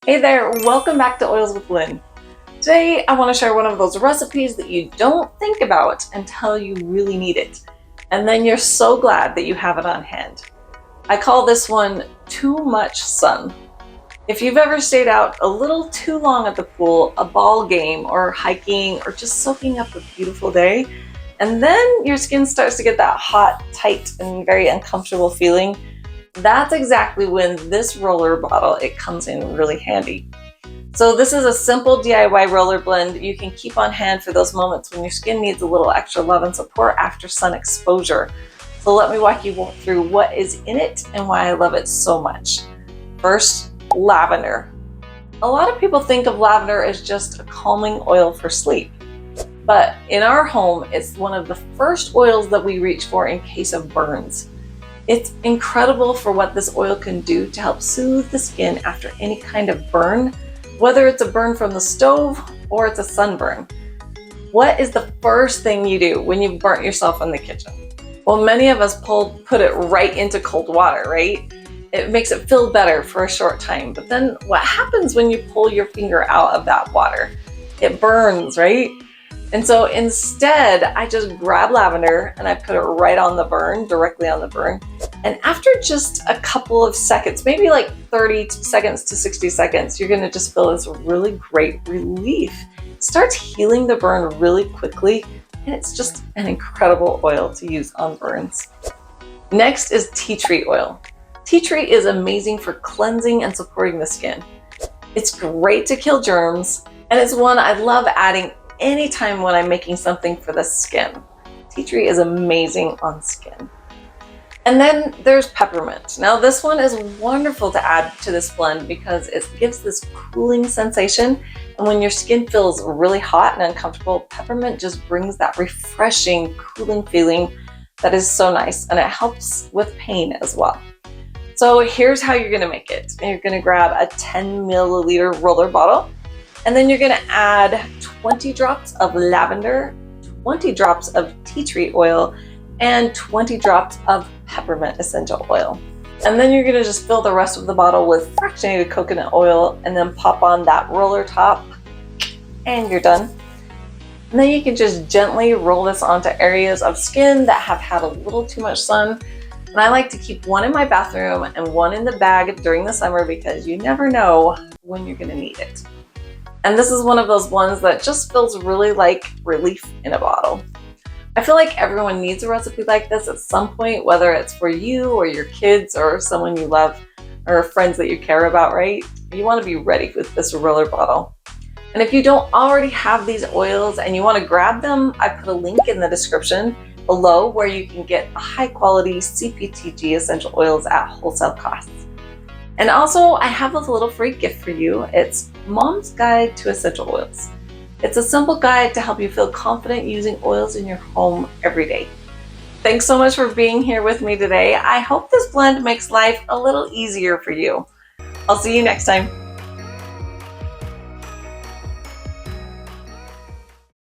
Hey there, welcome back to Oils with Lynn. Today I want to share one of those recipes that you don't think about until you really need it. And then you're so glad that you have it on hand. I call this one too much sun. If you've ever stayed out a little too long at the pool, a ball game, or hiking, or just soaking up a beautiful day, and then your skin starts to get that hot, tight, and very uncomfortable feeling, that's exactly when this roller bottle, it comes in really handy. So this is a simple DIY roller blend you can keep on hand for those moments when your skin needs a little extra love and support after sun exposure. So let me walk you through what is in it and why I love it so much. First, lavender. A lot of people think of lavender as just a calming oil for sleep. But in our home, it's one of the first oils that we reach for in case of burns. It's incredible for what this oil can do to help soothe the skin after any kind of burn, whether it's a burn from the stove or it's a sunburn. What is the first thing you do when you've burnt yourself in the kitchen? Well, many of us put it right into cold water, right? It makes it feel better for a short time, but then what happens when you pull your finger out of that water? It burns, right? And so instead, I just grab lavender and I put it right on the burn, directly on the burn. And after just a couple of seconds, maybe like 30 seconds to 60 seconds, you're gonna just feel this really great relief. It starts healing the burn really quickly, and it's just an incredible oil to use on burns. Next is tea tree oil. Tea tree is amazing for cleansing and supporting the skin. It's great to kill germs, and it's one I love adding anytime when I'm making something for the skin. Tea tree is amazing on skin. And then there's peppermint. Now this one is wonderful to add to this blend because it gives this cooling sensation. And when your skin feels really hot and uncomfortable, peppermint just brings that refreshing, cooling feeling that is so nice. And it helps with pain as well. So here's how you're gonna make it. You're gonna grab a 10 milliliter roller bottle, and then you're gonna add 20 drops of lavender, 20 drops of tea tree oil, and 20 drops of peppermint essential oil. And then you're gonna just fill the rest of the bottle with fractionated coconut oil and then pop on that roller top, and you're done. And then you can just gently roll this onto areas of skin that have had a little too much sun. And I like to keep one in my bathroom and one in the bag during the summer because you never know when you're gonna need it. And this is one of those ones that just feels really like relief in a bottle. I feel like everyone needs a recipe like this at some point, whether it's for you or your kids or someone you love or friends that you care about, right? You want to be ready with this roller bottle. And if you don't already have these oils and you want to grab them, I put a link in the description below where you can get high quality CPTG essential oils at wholesale costs. And also, I have a little free gift for you. It's Mom's Guide to Essential Oils. It's a simple guide to help you feel confident using oils in your home every day. Thanks so much for being here with me today. I hope this blend makes life a little easier for you. I'll see you next time.